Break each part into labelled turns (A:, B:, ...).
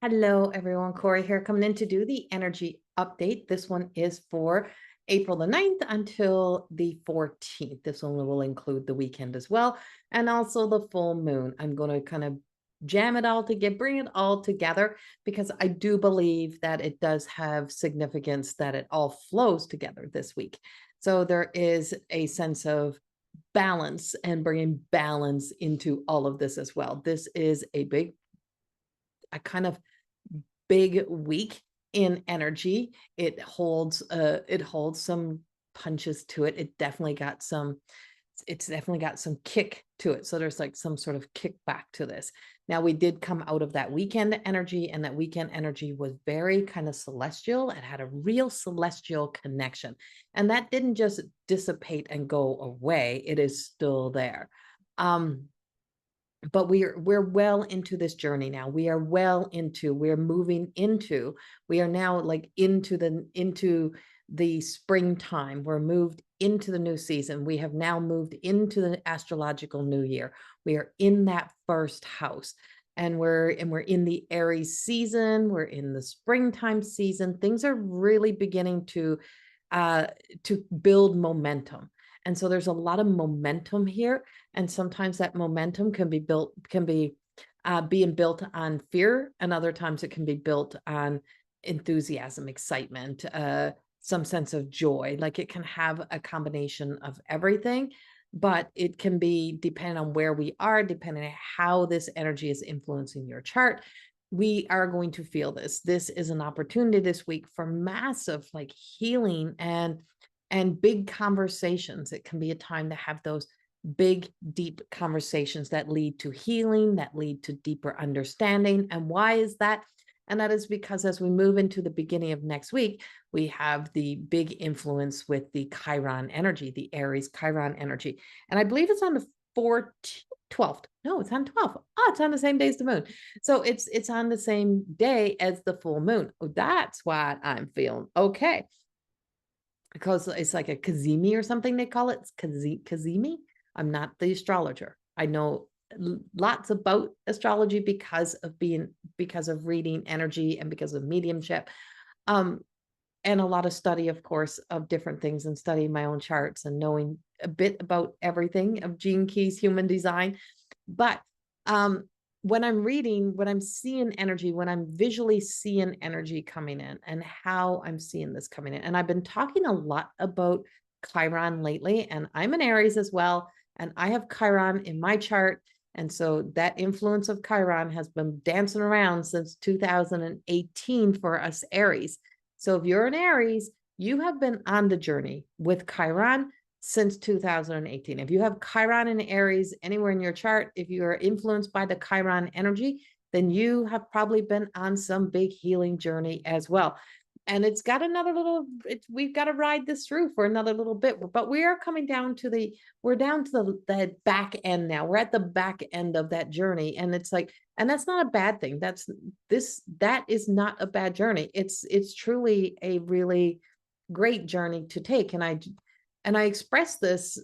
A: Hello, everyone. Corey here, coming in to do the energy update. This one is for April the 9th until the 14th. This one will include the weekend as well, and also the full moon. I'm going to kind of jam it all together, bring it all together, because I do believe that it does have significance that it all flows together this week. So there is a sense of balance and bringing balance into all of this as well. This is a kind of big week in energy. It holds some punches to it. It's definitely got some kick to it. So there's like some sort of kickback to this. Now, we did come out of that weekend energy, and that weekend energy was very kind of celestial. It had a real celestial connection, and that didn't just dissipate and go away. It is still there. But we're well into this journey now. We're moving into, we are now like into the springtime. We're moved into the new season. We have now moved into the astrological new year. We are in that first house, and we're in the Aries season. We're in the springtime season. Things are really beginning to build momentum. And so there's a lot of momentum here. And sometimes that momentum can be being built on fear. And other times it can be built on enthusiasm, excitement, some sense of joy. Like, it can have a combination of everything, but it can be depending on where we are, depending on how this energy is influencing your chart. We are going to feel this. This is an opportunity this week for massive like healing and big conversations. It can be a time to have those big, deep conversations that lead to healing, that lead to deeper understanding. And why is that? And that is because as we move into the beginning of next week, we have the big influence with the Chiron energy, the Aries Chiron energy. And I believe it's on the 12th. No, it's on 12th. Oh, it's on the same day as the moon. So it's on the same day as the full moon. Oh, that's what I'm feeling. Okay. Because it's like a Kazemi or something they call it. It's Kazemi. I'm not the astrologer. I know lots about astrology because of reading energy and because of mediumship. And a lot of study, of course, of different things, and studying my own charts and knowing a bit about everything of Gene Key's human design. But when I'm reading, when I'm seeing energy, when I'm visually seeing energy coming in, and how I'm seeing this coming in. And I've been talking a lot about Chiron lately, and I'm an Aries as well. And I have Chiron in my chart. And so that influence of Chiron has been dancing around since 2018 for us Aries. So if you're an Aries, you have been on the journey with Chiron since 2018. If you have Chiron in Aries anywhere in your chart, if you are influenced by the Chiron energy, then you have probably been on some big healing journey as well. And it's got another little, we've got to ride this through for another little bit, but we are coming down to we're down to the back end now. We're at the back end of that journey. And it's like, and that's not a bad thing. That is not a bad journey. It's truly a really great journey to take. And I expressed this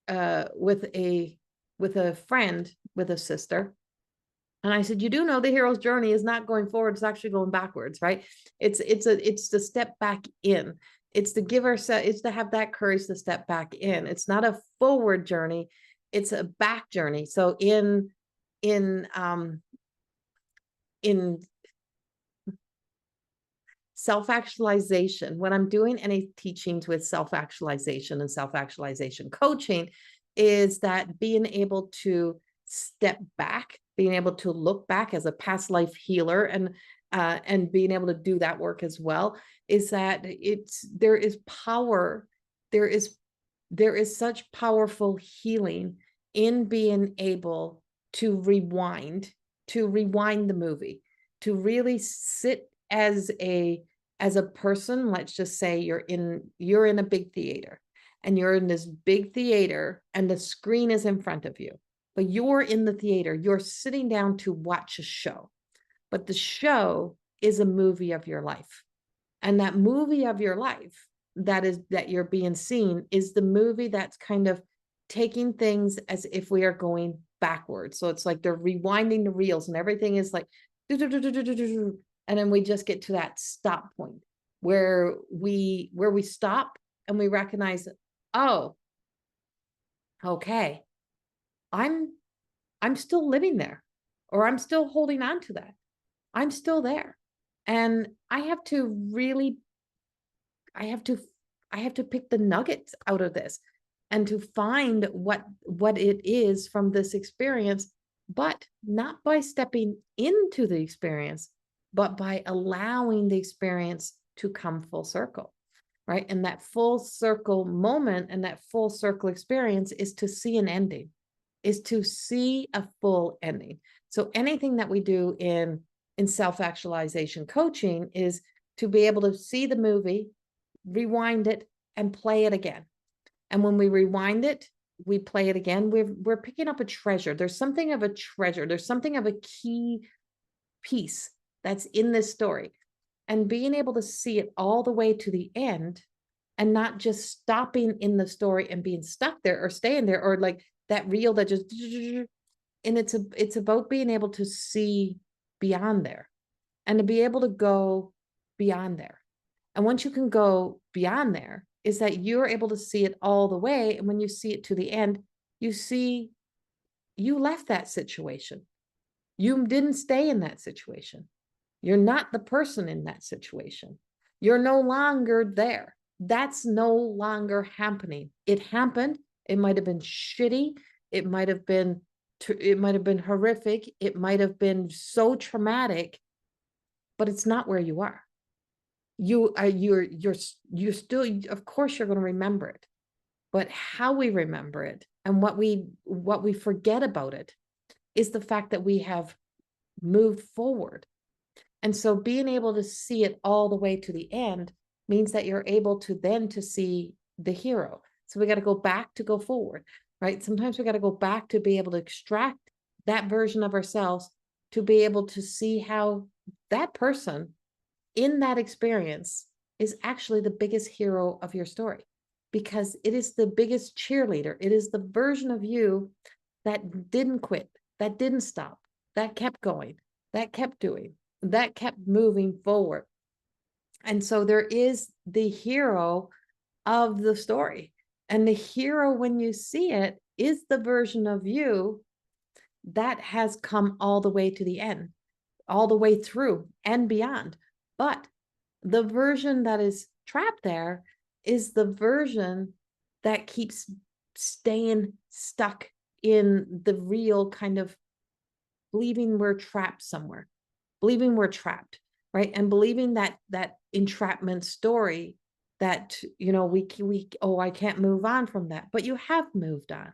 A: with a friend, with a sister. And I said, you do know the hero's journey is not going forward, it's actually going backwards, right? It's to step back in. It's to give ourselves, it's to have that courage to step back in. It's not a forward journey, it's a back journey. So in self-actualization, when I'm doing any teachings with self-actualization and self-actualization coaching, is that being able to step back, being able to look back as a past life healer, and being able to do that work as well, is that there is power, there is such powerful healing in being able to rewind the movie, to really sit as a person. Let's just say you're in a big theater, and you're in this big theater, and the screen is in front of you, but you're in the theater, you're sitting down to watch a show, but the show is a movie of your life. And that movie of your life that you're being seen is the movie that's kind of taking things as if we are going backwards. So it's like they're rewinding the reels, and everything is like And then we just get to that stop point where we stop and we recognize, oh, okay, I'm still living there, or I'm still holding on to that. I'm still there. And I have to pick the nuggets out of this and to find what it is from this experience, but not by stepping into the experience, but by allowing the experience to come full circle, right? And that full circle moment and that full circle experience is to see an ending, is to see a full ending. So anything that we do in self-actualization coaching is to be able to see the movie, rewind it, and play it again. And when we rewind it, we play it again, we're picking up a treasure. There's something of a treasure. There's something of a key piece that's in this story. And being able to see it all the way to the end and not just stopping in the story and being stuck there or staying there, or like that reel that just, and it's about being able to see beyond there and to be able to go beyond there. And once you can go beyond there, is that you're able to see it all the way. And when you see it to the end, you see you left that situation. You didn't stay in that situation. You're not the person in that situation. You're no longer there. That's no longer happening. It happened. It might have been shitty. It might have been horrific. It might have been so traumatic, but it's not where you are. You're still, of course, you're going to remember it, but how we remember it and what we forget about it is the fact that we have moved forward. And so being able to see it all the way to the end means that you're able to then to see the hero. So we got to go back to go forward, right? Sometimes we got to go back to be able to extract that version of ourselves, to be able to see how that person in that experience is actually the biggest hero of your story, because it is the biggest cheerleader. It is the version of you that didn't quit, that didn't stop, that kept going, that kept doing, that kept moving forward. And so there is the hero of the story. And the hero, when you see it, is the version of you that has come all the way to the end, all the way through and beyond. But the version that is trapped there is the version that keeps staying stuck in the real kind of believing we're trapped somewhere, believing we're trapped, right? And believing that entrapment story that, I can't move on from that, but you have moved on,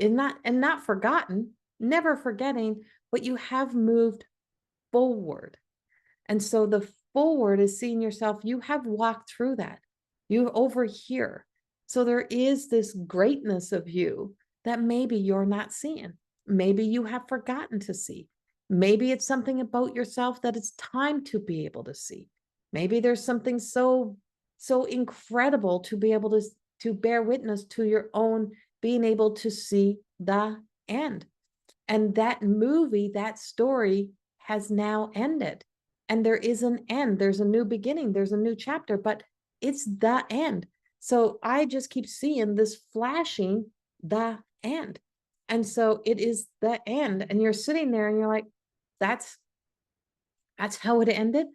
A: and not forgotten, never forgetting, but you have moved forward. And so the forward is seeing yourself, you have walked through that, you're over here. So there is this greatness of you that maybe you're not seeing. Maybe you have forgotten to see. Maybe it's something about yourself that it's time to be able to see. Maybe there's something so incredible to be able to bear witness to your own being able to see the end. And that movie, that story has now ended. And there is an end. There's a new beginning. There's a new chapter, but it's the end. So I just keep seeing this flashing, the end. And so it is the end. And you're sitting there and you're like, that's how it ended.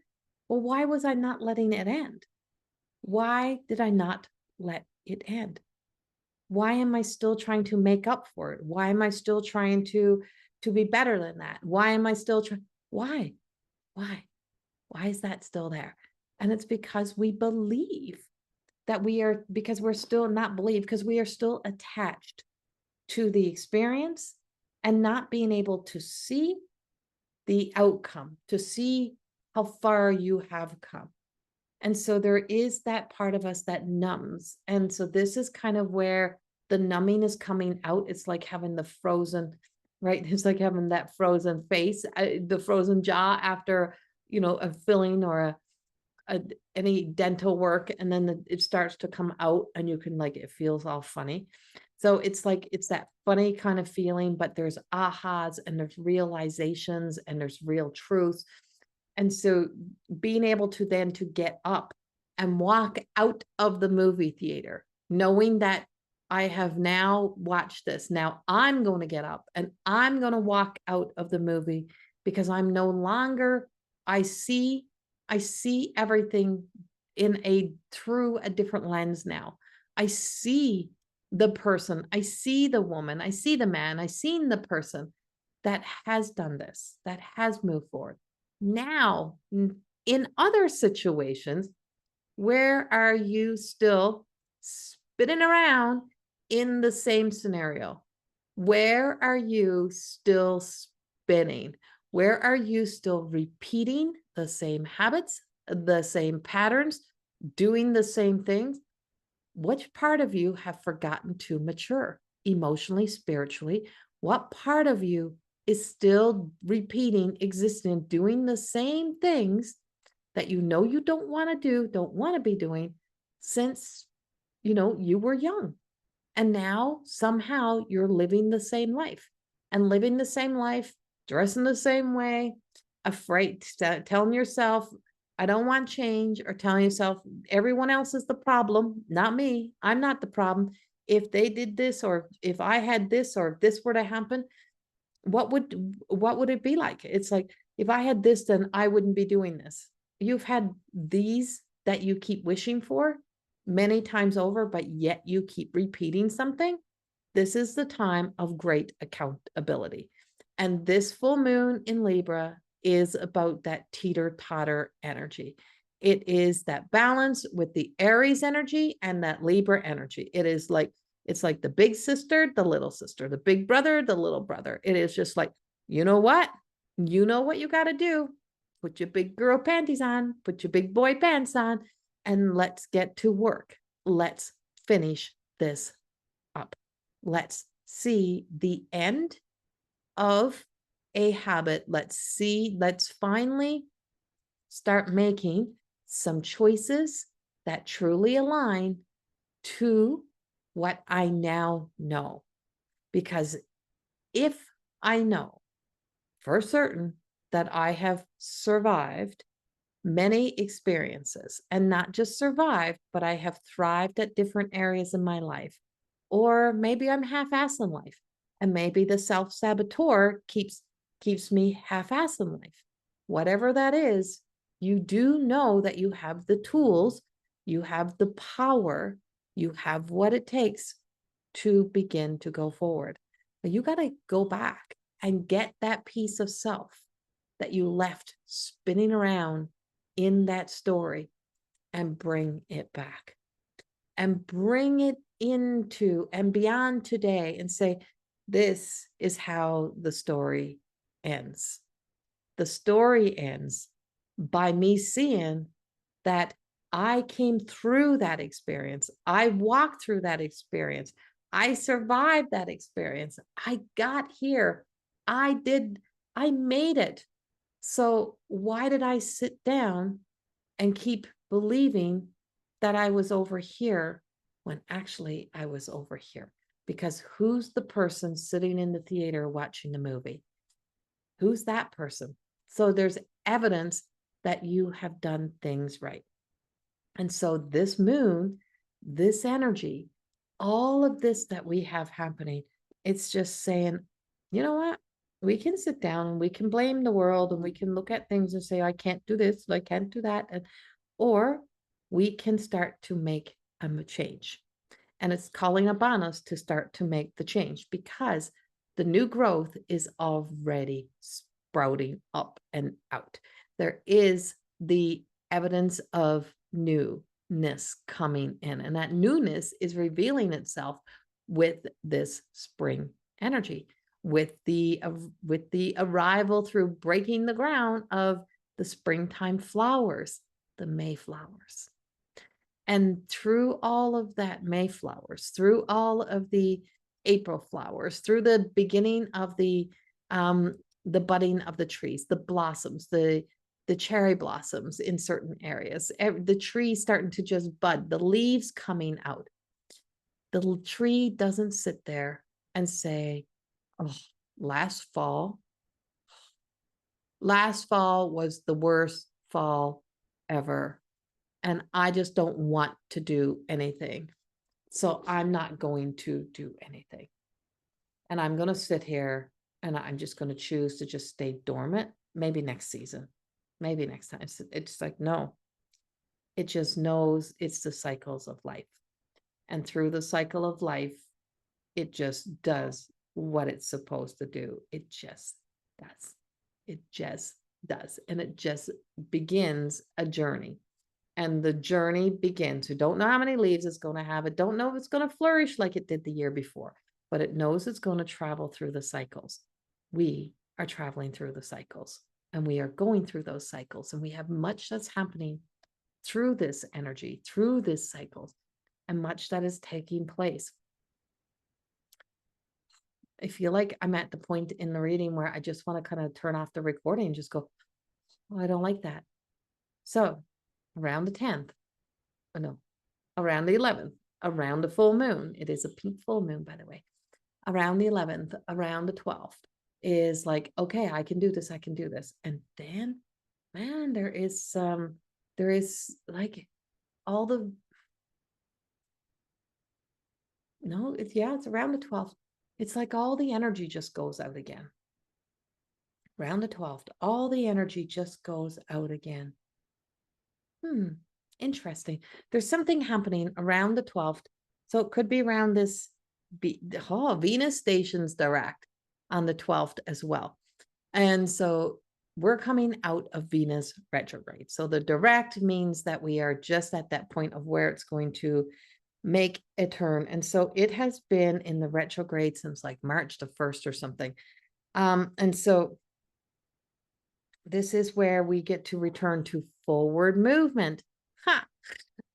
A: Well, why was I not letting it end? Why did I not let it end? Why am I still trying to make up for it? Why am I still trying to be better than that? Why am I still trying? Why is that still there? And it's because we believe that because we're still not believe, because we are still attached to the experience and not being able to see the outcome, to see how far you have come. And so there is that part of us that numbs. And so this is kind of where the numbing is coming out. It's like having the frozen, right? It's like having that frozen face, the frozen jaw after, a filling or any dental work. And then it starts to come out and you can it feels all funny. So it's like, it's that funny kind of feeling, but there's ahas and there's realizations and there's real truths. And so being able to then to get up and walk out of the movie theater, knowing that I have now watched this. Now I'm going to get up and I'm going to walk out of the movie because I'm no longer, I see everything through a different lens now. I see the person, I see the woman, I see the man, I seen the person that has done this, that has moved forward. Now, in other situations, where are you still spinning around in the same scenario? Where are you still spinning? Where are you still repeating the same habits, the same patterns, doing the same things? Which part of you have forgotten to mature emotionally, spiritually? What part of you is still repeating, existing, doing the same things that you know you don't want to do, don't want to be doing since, you were young? And now somehow you're living the same life and living the same life, dressing the same way, afraid, telling yourself, I don't want change, or telling yourself, everyone else is the problem, not me. I'm not the problem. If they did this, or if I had this, or if this were to happen, what would it be like? It's like, if I had this, then I wouldn't be doing this. You've had these that you keep wishing for many times over, but yet you keep repeating something. This is the time of great accountability. And this full moon in Libra is about that teeter-totter energy. It is that balance with the Aries energy and that Libra energy. It's like the big sister, the little sister, the big brother, the little brother. It is just like, you know what? You know what you got to do. Put your big girl panties on, put your big boy pants on, and let's get to work. Let's finish this up. Let's see the end of a habit. Let's finally start making some choices that truly align to what I now know. Because if I know for certain that I have survived many experiences, and not just survived, but I have thrived at different areas in my life, or maybe I'm half-assed in life, and maybe the self-saboteur keeps me half-assed in life. Whatever that is, you do know that you have the tools, you have the power, you have what it takes to begin to go forward. But you got to go back and get that piece of self that you left spinning around in that story, and bring it back and bring it into and beyond today, and say, this is how the story ends. The story ends by me seeing that I came through that experience. I walked through that experience. I survived that experience. I got here. I made it. So why did I sit down and keep believing that I was over here when actually I was over here? Because who's the person sitting in the theater watching the movie? Who's that person? So there's evidence that you have done things right. And so this moon, this energy, all of this that we have happening, it's just saying, you know what? We can sit down and we can blame the world, and we can look at things and say, I can't do this, I can't do that. Or we can start to make a change. And it's calling upon us to start to make the change, because the new growth is already sprouting up and out. There is the evidence of newness coming in, and that newness is revealing itself with this spring energy, with the arrival through breaking the ground of the springtime flowers, the Mayflowers. And through all of that Mayflowers, through all of the April flowers, through the beginning of the budding of the trees, the blossoms, the cherry blossoms in certain areas, the trees starting to just bud, the leaves coming out. The tree doesn't sit there and say, oh, last fall was the worst fall ever. And I just don't want to do anything. So I'm not going to do anything. And I'm going to sit here and I'm just going to choose to just stay dormant. Maybe next season, maybe next time. It's like, no, it just knows it's the cycles of life. And through the cycle of life, it just does what it's supposed to do. It just does. It just does. And it just begins a journey. And the journey begins. You don't know how many leaves it's going to have. It don't know if it's going to flourish like it did the year before, but it knows it's going to travel through the cycles. We are traveling through the cycles, and we are going through those cycles, and we have much that's happening through this energy, through this cycles, and much that is taking place. I feel like I'm at the point in the reading where I just want to kind of turn off the recording and just go, oh, I don't like that. So around the 10th, oh no, around the 11th, around the full moon, it is a pink full moon, by the way, around the 11th, around the 12th is like, okay, I can do this. I can do this. And then, man, there is like all the, no, it's around the 12th. It's like all the energy just goes out again. Around the 12th, all the energy just goes out again. Interesting. There's something happening around the 12th. So it could be around this, Venus stations direct on the 12th as well. And so we're coming out of Venus retrograde. So the direct means that we are just at that point of where it's going to make a turn. And so it has been in the retrograde since like March the 1st or something. And so this is where we get to return to forward movement.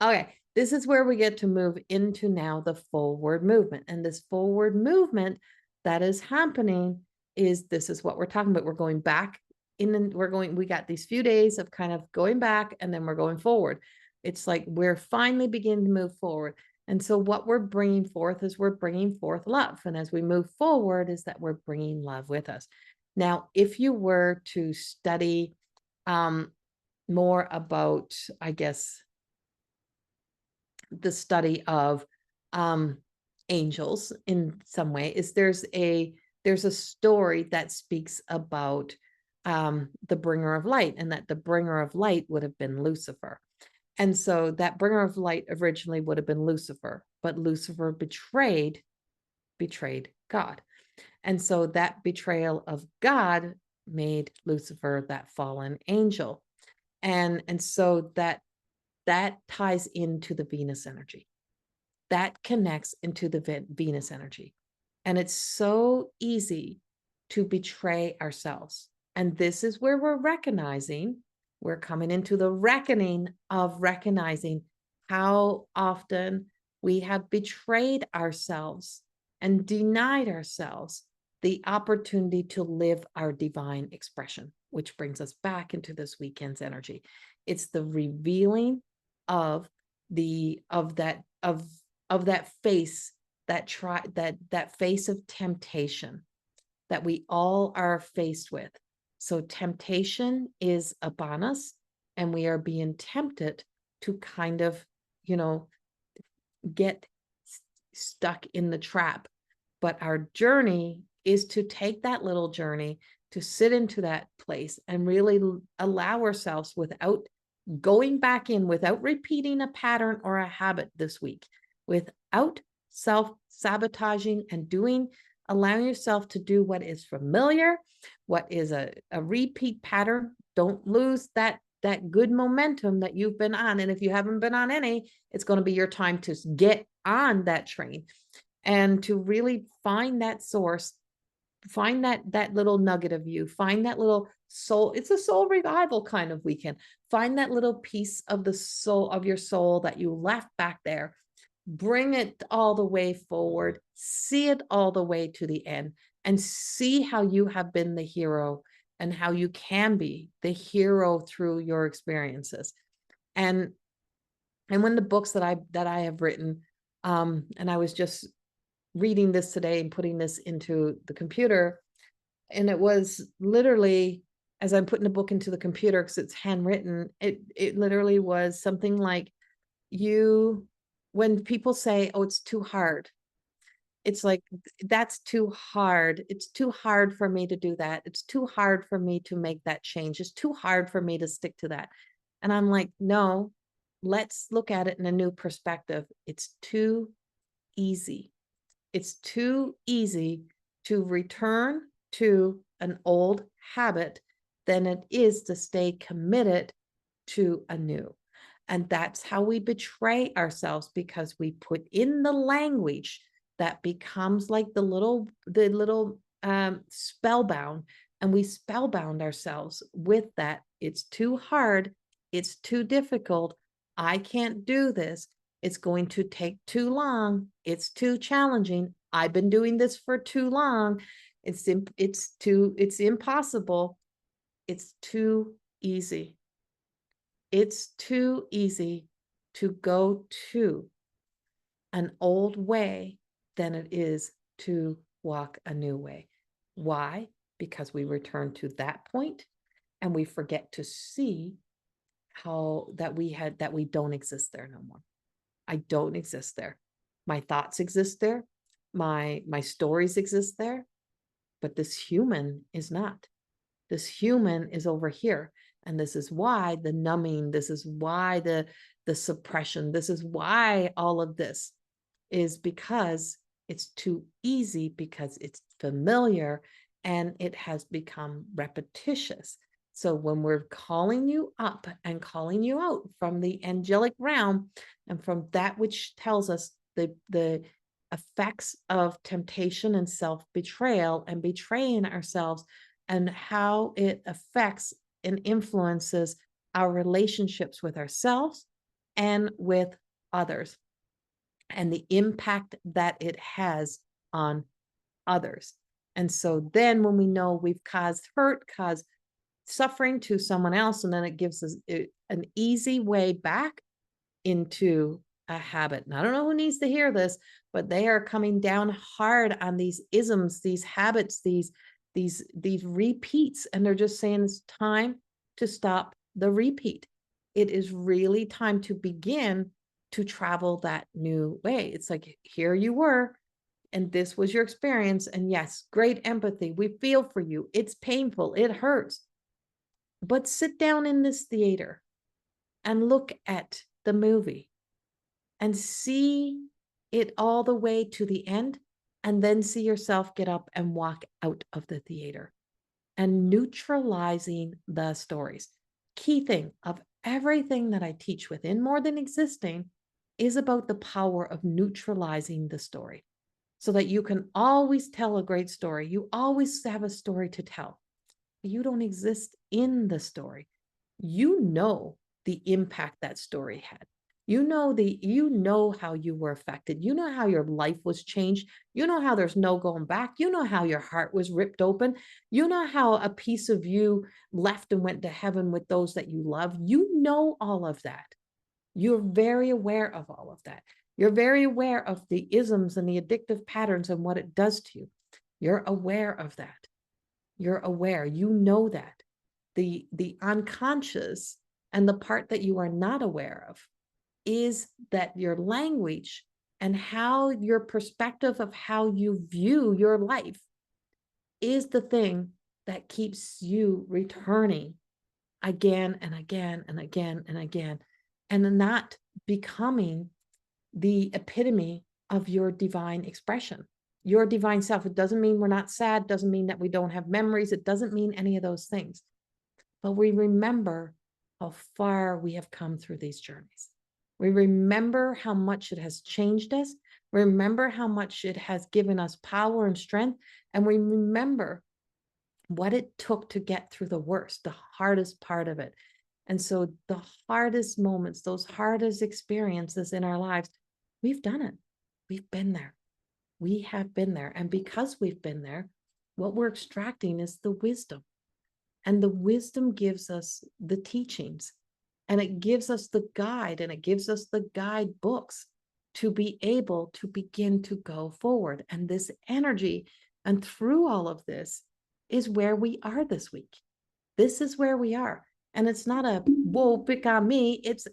A: Okay, this is where we get to move into now the forward movement. And this forward movement that is happening this is what we're talking about. We're going back in, and we got these few days of kind of going back, and then we're going forward. It's like we're finally beginning to move forward. And so what we're bringing forth is we're bringing forth love. And as we move forward is that we're bringing love with us. Now, if you were to study more about, I guess, the study of angels in some way, is there's a story that speaks about the bringer of light, and that the bringer of light would have been Lucifer. And so that bringer of light originally would have been Lucifer, but Lucifer betrayed God. And so that betrayal of God made Lucifer that fallen angel. And so that ties into the Venus energy. That connects into the Venus energy. And it's so easy to betray ourselves. And this is where we're coming into the reckoning of recognizing how often we have betrayed ourselves and denied ourselves the opportunity to live our divine expression, which brings us back into this weekend's energy. It's the revealing of that face, that face of temptation that we all are faced with. So temptation is upon us, and we are being tempted to kind of, get stuck in the trap. But our journey is to take that little journey to sit into that place and really allow ourselves, without going back in, without repeating a pattern or a habit this week, without self-sabotaging and allowing yourself to do what is familiar, what is a repeat pattern. Don't lose that good momentum that you've been on. And if you haven't been on any, it's going to be your time to get on that train and to really find that source, find that little nugget of you, find that little soul. It's a soul revival kind of weekend. Find that little piece of the soul, of your soul, that you left back there. Bring it all the way forward, see it all the way to the end, and see how you have been the hero and how you can be the hero through your experiences. And when the books that I have written, And I was just reading this today and putting this into the computer. And it was literally, as I'm putting the book into the computer, because it's handwritten, it literally was something like, when people say, oh, it's too hard, it's like, that's too hard. It's too hard for me to do that. It's too hard for me to make that change. It's too hard for me to stick to that. And I'm like, no, let's look at it in a new perspective. It's too easy. It's too easy to return to an old habit than it is to stay committed to a new. And that's how we betray ourselves, because we put in the language that becomes like the little spellbound, and we spellbound ourselves with that. It's too hard. It's too difficult. I can't do this. It's going to take too long. It's too challenging. I've been doing this for too long. It's impossible. It's too easy. It's too easy to go to an old way than it is to walk a new way. Why? Because we return to that point and we forget to see how that we don't exist there no more. I don't exist there. My thoughts exist there. My stories exist there, but this human is not. This human is over here. And this is why the numbing, this is why the suppression, this is why all of this is, because it's too easy, because it's familiar, and it has become repetitious. So when we're calling you up and calling you out from the angelic realm and from that which tells us the effects of temptation and self-betrayal and betraying ourselves, and how it affects and influences our relationships with ourselves and with others, and the impact that it has on others. And so then when we know we've caused hurt, caused suffering to someone else, and then it gives us an easy way back into a habit. And I don't know who needs to hear this, but they are coming down hard on these isms, these habits, these repeats, and they're just saying it's time to stop the repeat. It is really time to begin to travel that new way. It's like, here you were, and this was your experience, and yes, great empathy. We feel for you. It's painful. It hurts. But sit down in this theater and look at the movie and see it all the way to the end, and then see yourself get up and walk out of the theater, and neutralizing the stories. Key thing of everything that I teach within More Than Existing is about the power of neutralizing the story, so that you can always tell a great story. You always have a story to tell. You don't exist in the story. You know the impact that story had. You know how you were affected. You know how your life was changed. You know how there's no going back. You know how your heart was ripped open. You know how a piece of you left and went to heaven with those that you love. You know all of that. You're very aware of all of that. You're very aware of the isms and the addictive patterns and what it does to you. You're aware of that. You're aware. You know that. The unconscious and the part that you are not aware of is that your language and how your perspective of how you view your life is the thing that keeps you returning again and again and again and again, and not becoming the epitome of your divine expression, your divine self. It doesn't mean we're not sad, doesn't mean that we don't have memories, it doesn't mean any of those things. But we remember how far we have come through these journeys. We remember how much it has changed us. Remember how much it has given us power and strength. And we remember what it took to get through the worst, the hardest part of it. And so the hardest moments, those hardest experiences in our lives, we've done it. We've been there. We have been there. And because we've been there, what we're extracting is the wisdom. And the wisdom gives us the teachings, and it gives us the guide, and it gives us the guidebooks to be able to begin to go forward. And this energy, and through all of this, is where we are this week. This is where we are. And it's not a, whoa, pick on me. It's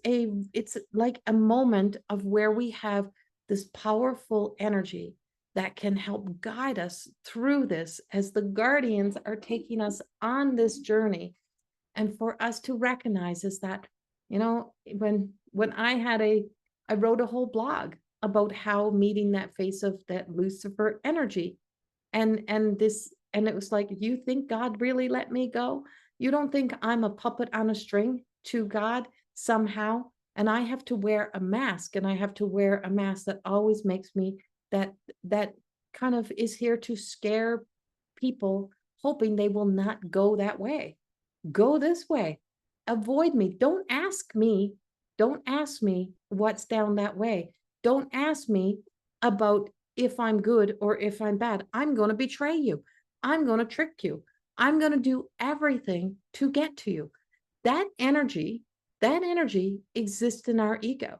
A: like a moment of where we have this powerful energy that can help guide us through this as the guardians are taking us on this journey. And for us to recognize is that, you know, when I wrote a whole blog about how meeting that face of that Lucifer energy. And it was like, you think God really let me go? You don't think I'm a puppet on a string to God somehow? And I have to wear a mask, and I have to wear a mask that always makes me that kind of is here to scare people, hoping they will not go that way. Go this way. Avoid me. Don't ask me. Don't ask me what's down that way. Don't ask me about if I'm good or if I'm bad. I'm going to betray you. I'm going to trick you. I'm going to do everything to get to you. That energy exists in our ego.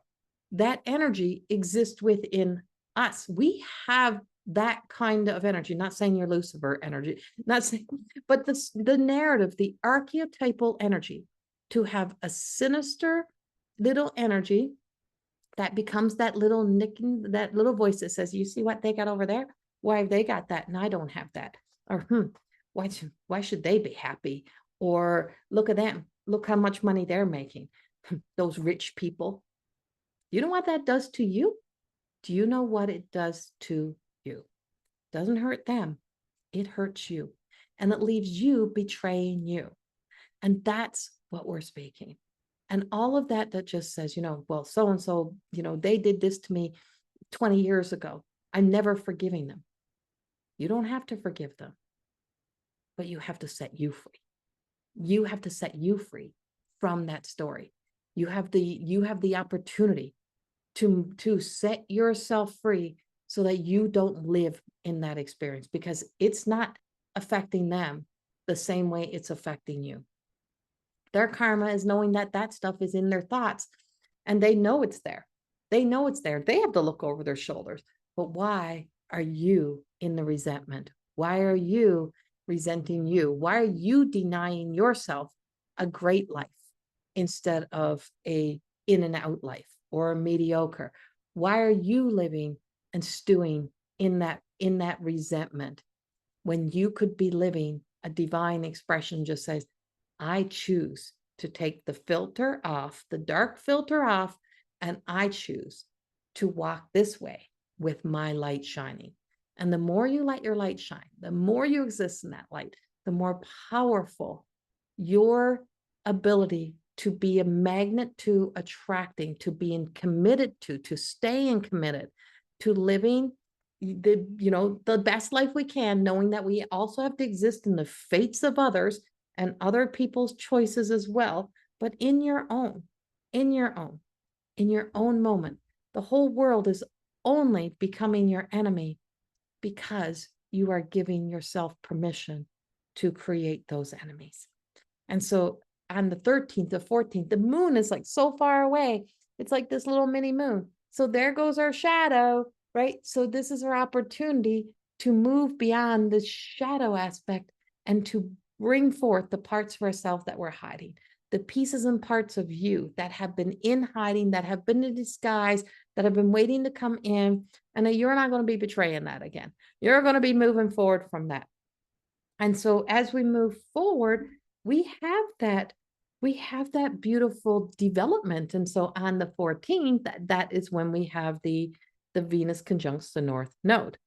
A: That energy exists within us. We have that kind of energy. Not saying you're Lucifer energy, not saying, but the narrative, the archetypal energy, to have a sinister little energy that becomes that little nicking, that little voice that says, you see what they got over there? Why have they got that and I don't have that? Or why should they be happy? Or look at them, look how much money they're making. Those rich people. You know what that does to you? Do you know what it does to you? It doesn't hurt them. It hurts you. And it leaves you betraying you. And that's what we're speaking. And all of that just says, you know, well, so-and-so, you know, they did this to me 20 years ago. I'm never forgiving them. You don't have to forgive them, but you have to set you free. You have to set you free from that story. You have the opportunity to set yourself free so that you don't live in that experience, because it's not affecting them the same way it's affecting you. Their karma is knowing that that stuff is in their thoughts, and they know it's there. They know it's there. They have to look over their shoulders. But why are you in the resentment? Why are you resenting you? Why are you denying yourself a great life instead of a in and out life or a mediocre? Why are you living and stewing in that resentment when you could be living a divine expression? Just says, I choose to take the filter off, the dark filter off, and I choose to walk this way with my light shining. And the more you let your light shine, the more you exist in that light, the more powerful your ability to be a magnet to attracting, to being committed to staying committed, to living the best life we can, knowing that we also have to exist in the fates of others and other people's choices as well, but in your own moment. The whole world is only becoming your enemy because you are giving yourself permission to create those enemies. And so on the 13th, the 14th, the moon is like so far away. It's like this little mini moon. So there goes our shadow, right? So this is our opportunity to move beyond the shadow aspect and to bring forth the parts of ourselves that we're hiding, the pieces and parts of you that have been in hiding, that have been in disguise, that have been waiting to come in, and that you're not going to be betraying that again. You're going to be moving forward from that. And so as we move forward, we have that beautiful development. And so on the 14th, that is when we have the Venus conjuncts the North Node.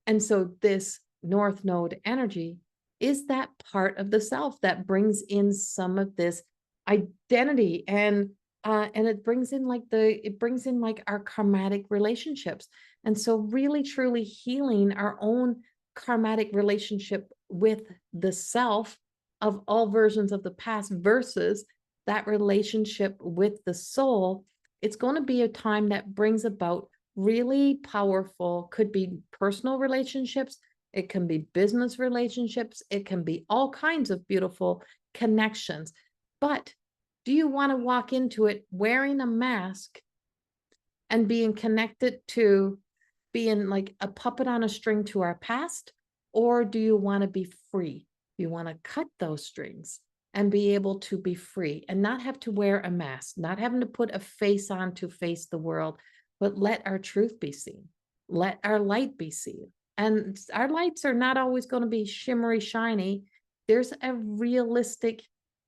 A: And so this North Node energy is that part of the self that brings in some of this identity, and it brings in like our karmatic relationships. And so really truly healing our own karmatic relationship with the self of all versions of the past versus that relationship with the soul. It's going to be a time that brings about really powerful, could be personal relationships, it can be business relationships, it can be all kinds of beautiful connections. But do you want to walk into it wearing a mask and being connected to being like a puppet on a string to our past? Or do you want to be free? You want to cut those strings and be able to be free and not have to wear a mask, not having to put a face on to face the world, but let our truth be seen. Let our light be seen. And our lights are not always going to be shimmery, shiny. There's a realistic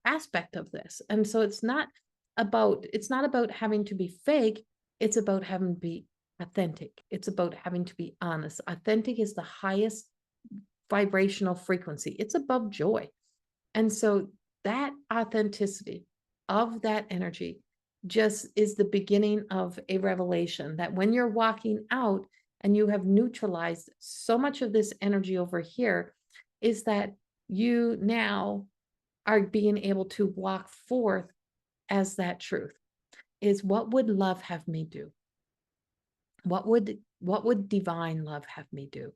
A: aspect of this. And so it's not about having to be fake. It's about having to be authentic. It's about having to be honest. Authentic is the highest vibrational frequency. It's above joy. And so that authenticity of that energy just is the beginning of a revelation that when you're walking out and you have neutralized so much of this energy over here, is that you now are being able to walk forth as that truth. Is what would love have me do? What would divine love have me do?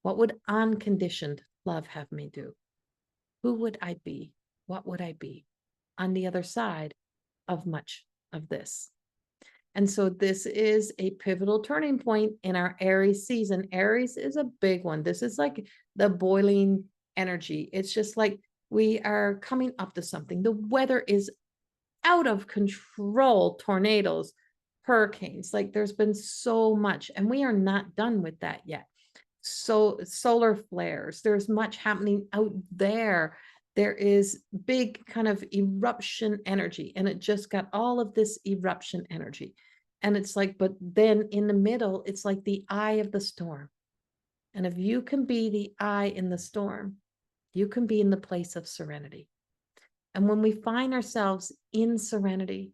A: What would unconditioned love have me do? Who would I be? What would I be on the other side of much of this? And so this is a pivotal turning point in our Aries season. Aries is a big one. This is like the boiling energy. It's just like we are coming up to something. The weather is out of control, tornadoes, hurricanes. Like there's been so much, and we are not done with that yet. So solar flares, there's much happening out there. There is big kind of eruption energy, and it just got all of this eruption energy. And it's like, but then in the middle, it's like the eye of the storm. And if you can be the eye in the storm, you can be in the place of serenity. And when we find ourselves in serenity,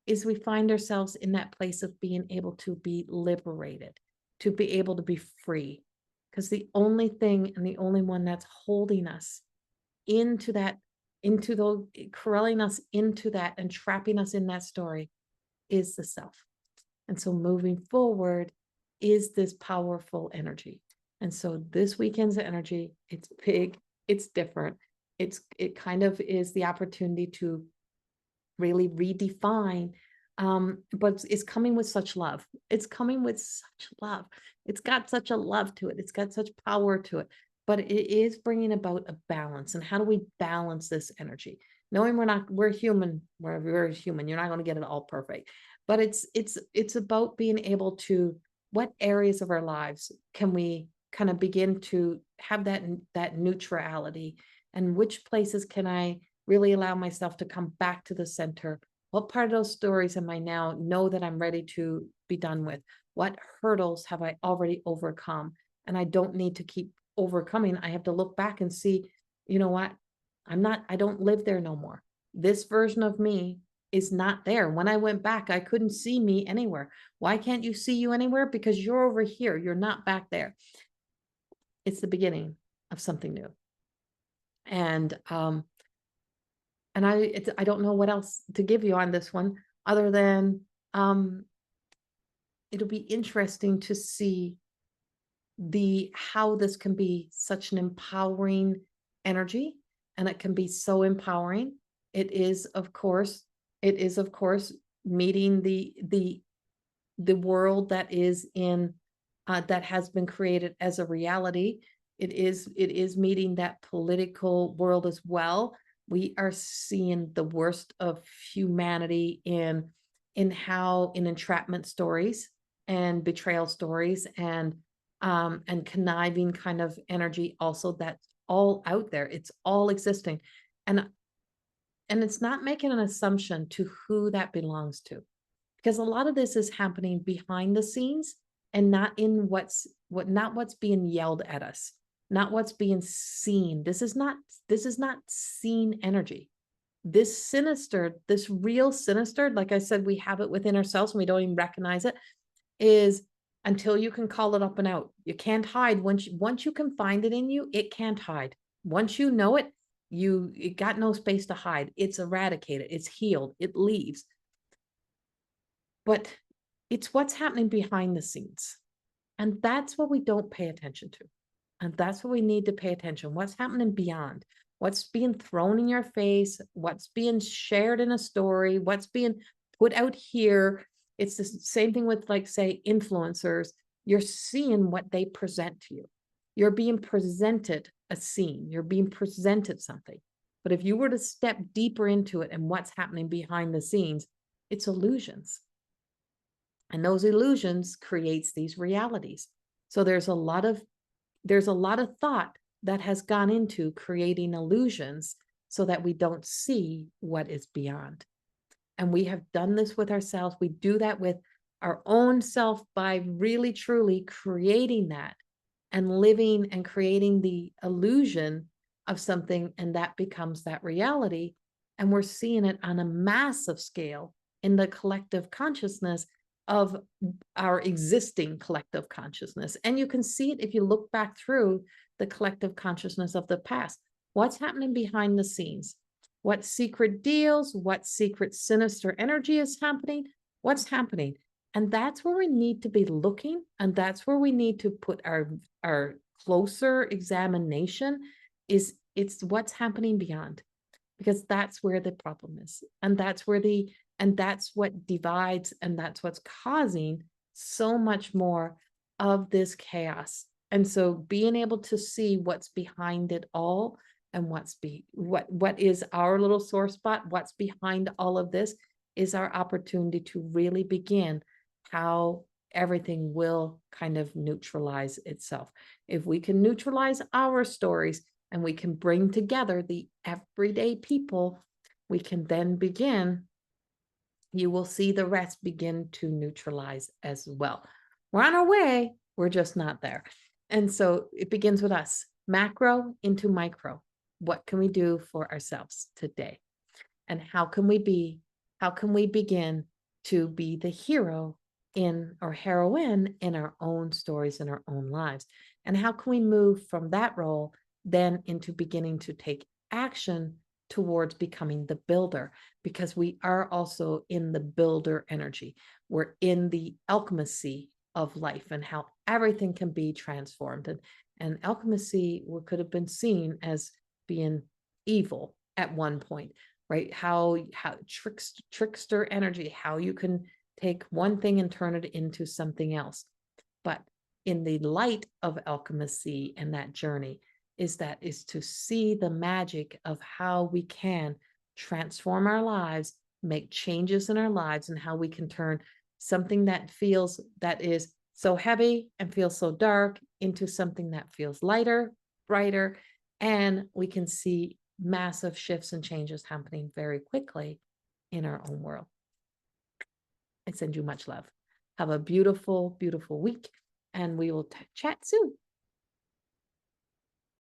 A: is we find ourselves in that place of being able to be liberated, to be able to be free. Because the only thing and the only one that's holding us into that, into the corralling us into that and trapping us in that story is the self. And so moving forward is this powerful energy. And so this weekend's energy, it's big, it's different. It kind of is the opportunity to really redefine, but it's coming with such love. It's coming with such love. It's got such a love to it. It's got such power to it, but it is bringing about a balance. And how do we balance this energy? Knowing we're human, we're human. You're not going to get it all perfect, but it's about being able to, what areas of our lives can we kind of begin to have that neutrality, and which places can I really allow myself to come back to the center? What part of those stories am I now know that I'm ready to be done with? What hurdles have I already overcome? And I don't need to keep overcoming. I have to look back and see, you know what? I don't live there no more. This version of me is not there. When I went back, I couldn't see me anywhere. Why can't you see you anywhere? Because you're over here. You're not back there. It's the beginning of something new. And I don't know what else to give you on this one other than it'll be interesting to see how this can be such an empowering energy, and it can be so empowering. It is of course meeting the world that is in that has been created as a reality. It is meeting that political world as well. We are seeing the worst of humanity in entrapment stories and betrayal stories, and conniving kind of energy also. That's all out there. It's all existing. And it's not making an assumption to who that belongs to, because a lot of this is happening behind the scenes and not in what's being yelled at us, not what's being seen. This is not seen energy. This real sinister, like I said, we have it within ourselves and we don't even recognize it, is until you can call it up and out. You can't hide. Once you can find it in you, it can't hide. Once you know it, it got no space to hide. It's eradicated. It's healed. It leaves. But it's what's happening behind the scenes. And that's what we don't pay attention to. And that's what we need to pay attention. What's happening beyond? What's being thrown in your face? What's being shared in a story? What's being put out here? It's the same thing with, like, say, influencers. You're seeing what they present to you. You're being presented a scene. You're being presented something. But if you were to step deeper into it and what's happening behind the scenes, it's illusions. And those illusions creates these realities. So there's a lot of thought that has gone into creating illusions so that we don't see what is beyond. And we have done this with ourselves. We do that with our own self by really, truly creating that and living and creating the illusion of something. And that becomes that reality. And we're seeing it on a massive scale in the collective consciousness of our existing collective consciousness. And you can see it if you look back through the collective consciousness of the past. What's happening behind the scenes? What secret deals, what secret sinister energy is happening? What's happening? And that's where we need to be looking. And that's where we need to put our closer examination is it's what's happening beyond, because that's where the problem is. And that's what divides, and that's what's causing so much more of this chaos. And so being able to see what's behind it all, and what is our little sore spot, what's behind all of this, is our opportunity to really begin how everything will kind of neutralize itself. If we can neutralize our stories and we can bring together the everyday people, we can then begin, you will see the rest begin to neutralize as well. We're on our way, we're just not there. And so it begins with us, macro into micro. What can we do for ourselves today? And how can we begin to be the hero or heroine in our own stories, in our own lives? And how can we move from that role then into beginning to take action towards becoming the builder? Because we are also in the builder energy. We're in the alchemy of life and how everything can be transformed. And alchemy could have been seen as being evil at one point, right? How trickster energy, how you can take one thing and turn it into something else. But in the light of alchemy and that journey is to see the magic of how we can transform our lives, make changes in our lives, and how we can turn something that is so heavy and feels so dark into something that feels lighter, brighter, and we can see massive shifts and changes happening very quickly in our own world. I send you much love. Have a beautiful, beautiful week, and we will chat soon.